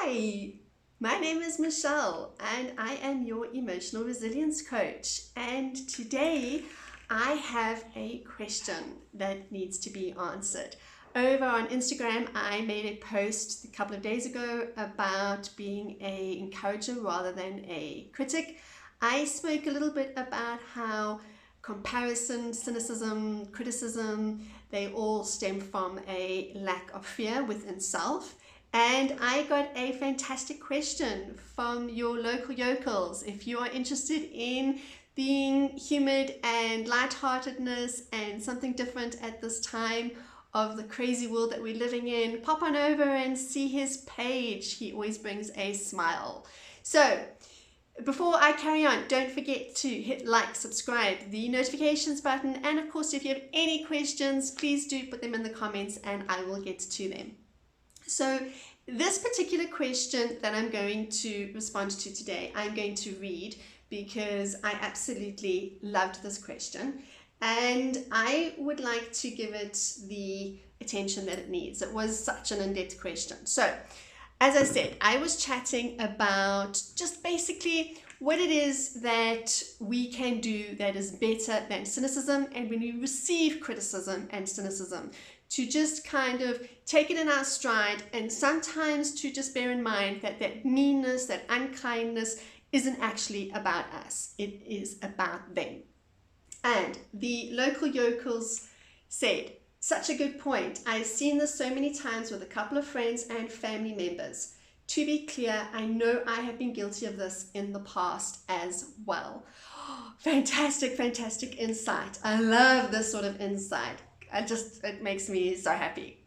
Hi, my name is Michelle and I am your emotional resilience coach. And today I have a question that needs to be answered. Over on Instagram, I made a post a couple of days ago about being an encourager rather than a critic. I spoke a little bit about how comparison, cynicism, criticism, they all stem from a lack of fear within self. And I got a fantastic question from your local yokels. If you are interested in being humid and lightheartedness and something different at this time of the crazy world that we're living in, pop on over and see his page. He always brings a smile. So before I carry on, don't forget to hit like, subscribe, the notifications button, and of course if you have any questions, please do put them in the comments and I will get to them. So this particular question that I'm going to respond to today, I'm going to read because I absolutely loved this question and I would like to give it the attention that it needs. It was such an in-depth question. So as I said, I was chatting about just basically what it is that we can do that is better than cynicism, and when we receive criticism and cynicism, to just kind of take it in our stride, and sometimes to just bear in mind that that meanness, that unkindness isn't actually about us. It is about them. And the local yokels said, such a good point. I've seen this so many times with a couple of friends and family members. To be clear, I know I have been guilty of this in the past as well. Fantastic, fantastic insight. I love this sort of insight. It makes me so happy.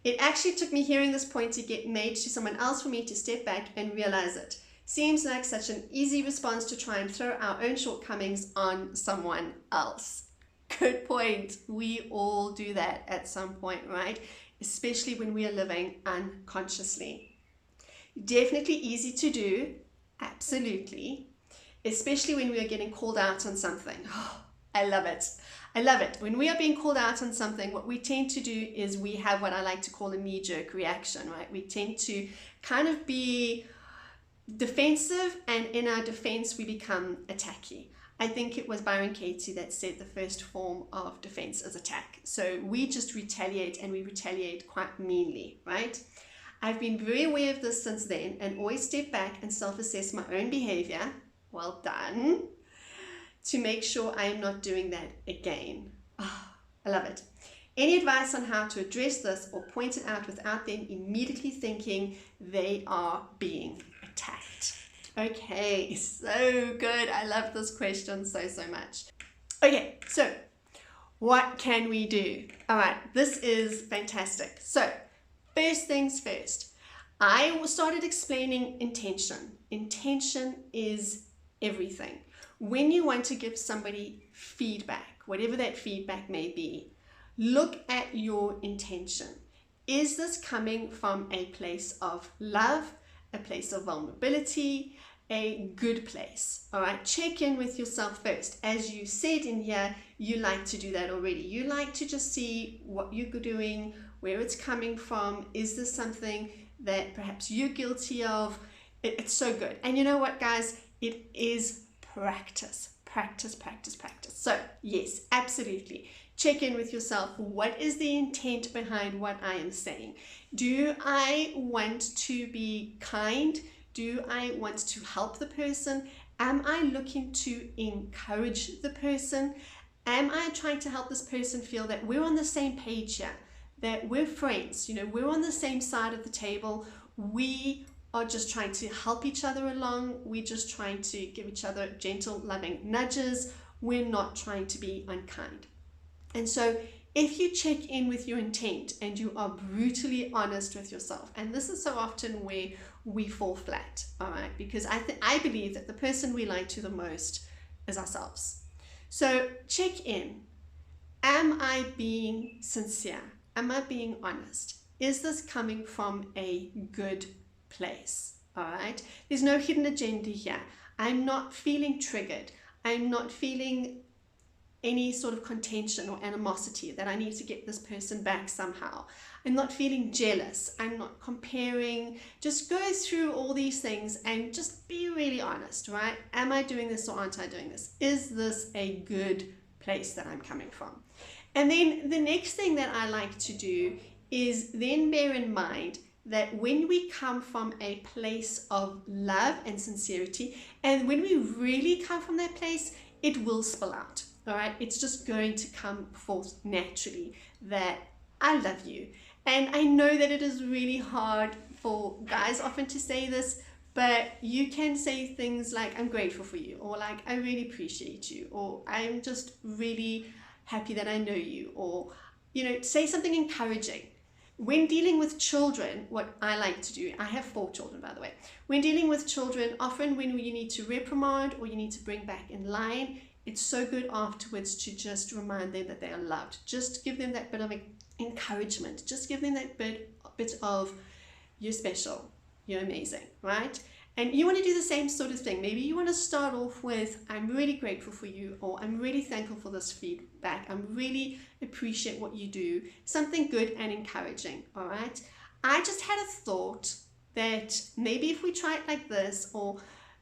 It actually took me hearing this point to get made to someone else for me to step back and realize it. Seems like such an easy response to try and throw our own shortcomings on someone else. Good point. We all do that at some point, right? Especially when we are living unconsciously. Definitely easy to do, absolutely. Especially when we are getting called out on something. Oh, I love it. I love it. When we are being called out on something, what we tend to do is we have what I like to call a knee-jerk reaction, right? We tend to kind of be defensive, and in our defense, we become attacky. I think it was Byron Katie that said the first form of defense is attack. So we just retaliate, and we retaliate quite meanly, right? I've been very aware of this since then and always step back and self-assess my own behavior. Well done. To make sure I am not doing that again. Oh, I love it. Any advice on how to address this or point it out without them immediately thinking they are being attacked? Okay, so good. I love this question so much. Okay, so what can we do? All right, this is fantastic. So first things first, I started explaining intention. Intention is everything. When you want to give somebody feedback, whatever that feedback may be, look at your intention. Is this coming from a place of love, a place of vulnerability, a good place? All right, check in with yourself first. As you said in here, you like to do that already. You like to just see what you're doing, where it's coming from. Is this something that perhaps you're guilty of? It's so good. And you know what, guys? It is practice, practice, practice, practice. So yes, absolutely. Check in with yourself. What is the intent behind what I am saying? Do I want to be kind? Do I want to help the person? Am I looking to encourage the person? Am I trying to help this person feel that we're on the same page here, that we're friends, we're on the same side of the table. We are just trying to help each other along. We're just trying to give each other gentle, loving nudges. We're not trying to be unkind. And so if you check in with your intent and you are brutally honest with yourself, and this is so often where we fall flat, all right, because I believe that the person we lie to the most is ourselves. So check in. Am I being sincere? Am I being honest? Is this coming from a good place? All right, there's no hidden agenda here. I'm not feeling triggered. I'm not feeling any sort of contention or animosity that I need to get this person back somehow. I'm not feeling jealous. I'm not comparing. Just go through all these things and just be really honest, right? Am I doing this or aren't I doing this? Is this a good place that I'm coming from? And then the next thing that I like to do is then bear in mind that when we come from a place of love and sincerity, and when we really come from that place, it will spill out. All right, it's just going to come forth naturally that I love you. And I know that it is really hard for guys often to say this, but you can say things like, I'm grateful for you, or like, I really appreciate you, or I'm just really happy that I know you, or, you know, say something encouraging. When dealing with children, what I like to do, I have 4 children, by the way. When dealing with children, often when you need to reprimand or you need to bring back in line, it's so good afterwards to just remind them that they are loved. Just give them that bit of encouragement. Just give them that bit of, you're special, you're amazing, right? And you want to do the same sort of thing. Maybe you want to start off with, I'm really grateful for you, or I'm really thankful for this feedback. I really appreciate what you do. Something good and encouraging, all right? I just had a thought that maybe if we try it like this, or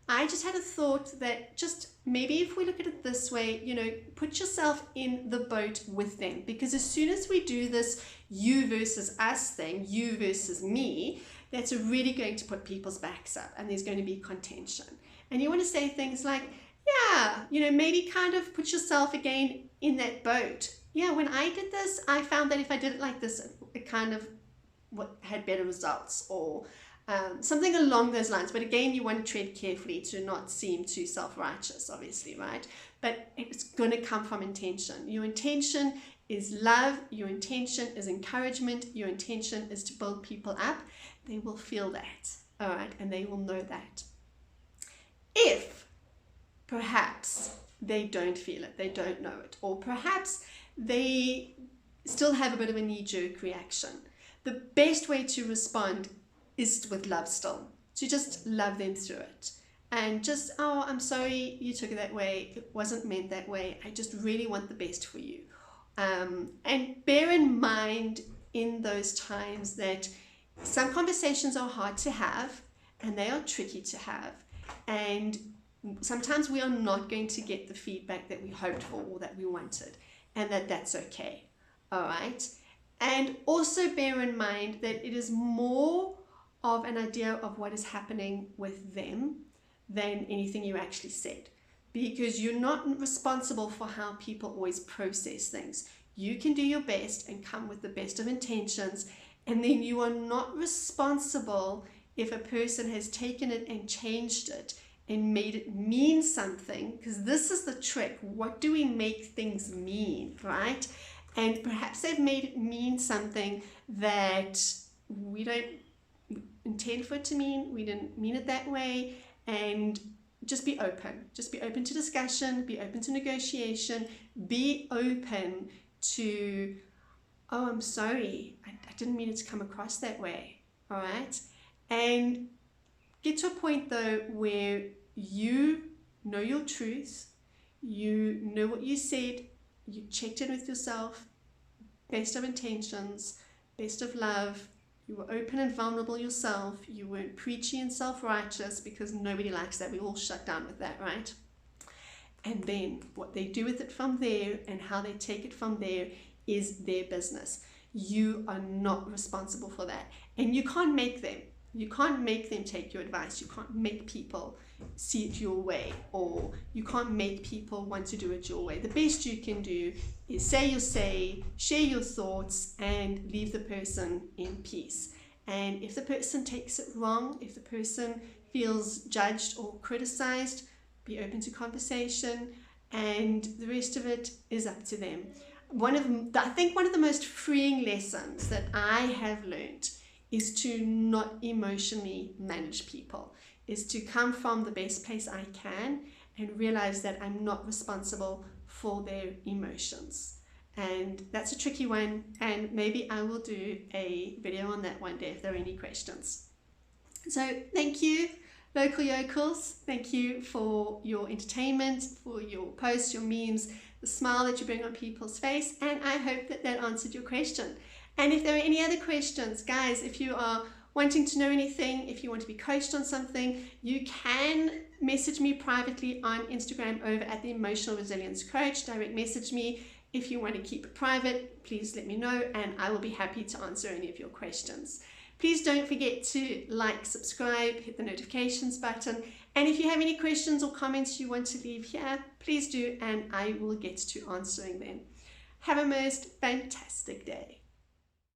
I just had a thought that just maybe if we look at it this way, you know, put yourself in the boat with them. Because as soon as we do this you versus us thing, you versus me, that's really going to put people's backs up and there's going to be contention. And you want to say things like, yeah, you know, maybe kind of put yourself again in that boat. Yeah, when I did this, I found that if I did it like this, it kind of had better results, or something along those lines. But again, you want to tread carefully to not seem too self-righteous, obviously, right? But it's going to come from intention. Your intention is love. Your intention is encouragement. Your intention is to build people up. They will feel that, all right? And they will know that. If perhaps they don't feel it, they don't know it, or perhaps they still have a bit of a knee-jerk reaction, the best way to respond is with love still, to just love them through it. And just, oh, I'm sorry you took it that way. It wasn't meant that way. I just really want the best for you. And bear in mind in those times that some conversations are hard to have and they are tricky to have. And sometimes we are not going to get the feedback that we hoped for or that we wanted, and that's okay. All right. And also bear in mind that it is more of an idea of what is happening with them than anything you actually said, because you're not responsible for how people always process things. You can do your best and come with the best of intentions, and then you are not responsible if a person has taken it and changed it and made it mean something, because this is the trick. What do we make things mean, right? And perhaps they've made it mean something that we don't intend for it to mean. We didn't mean it that way. And just be open. Just be open to discussion, be open to negotiation, be open to, oh, I'm sorry, I didn't mean it to come across that way, all right? And get to a point, though, where you know your truth, you know what you said, you checked in with yourself, best of intentions, best of love, you were open and vulnerable yourself, you weren't preachy and self-righteous, because nobody likes that. We all shut down with that, right? And then what they do with it from there and how they take it from there is their business. You are not responsible for that. And you can't make them. You can't make them take your advice. You can't make people see it your way, or you can't make people want to do it your way. The best you can do is say your say, share your thoughts, and leave the person in peace. And if the person takes it wrong, if the person feels judged or criticized, be open to conversation, and the rest of it is up to them. I think one of the most freeing lessons that I have learned is to not emotionally manage people, is to come from the best place I can and realize that I'm not responsible for their emotions. And that's a tricky one, and maybe I will do a video on that one day if there are any questions. So thank you, local yokels. Thank you for your entertainment, for your posts, your memes. the smile that you bring on people's face, and I hope that that answered your question. And if there are any other questions, guys, if you are wanting to know anything, if you want to be coached on something, you can message me privately on Instagram over at the Emotional Resilience Coach. Direct message me. If you want to keep it private, please let me know and I will be happy to answer any of your questions. Please don't forget to like, subscribe, hit the notifications button. And if you have any questions or comments you want to leave here, please do and I will get to answering them. Have a most fantastic day.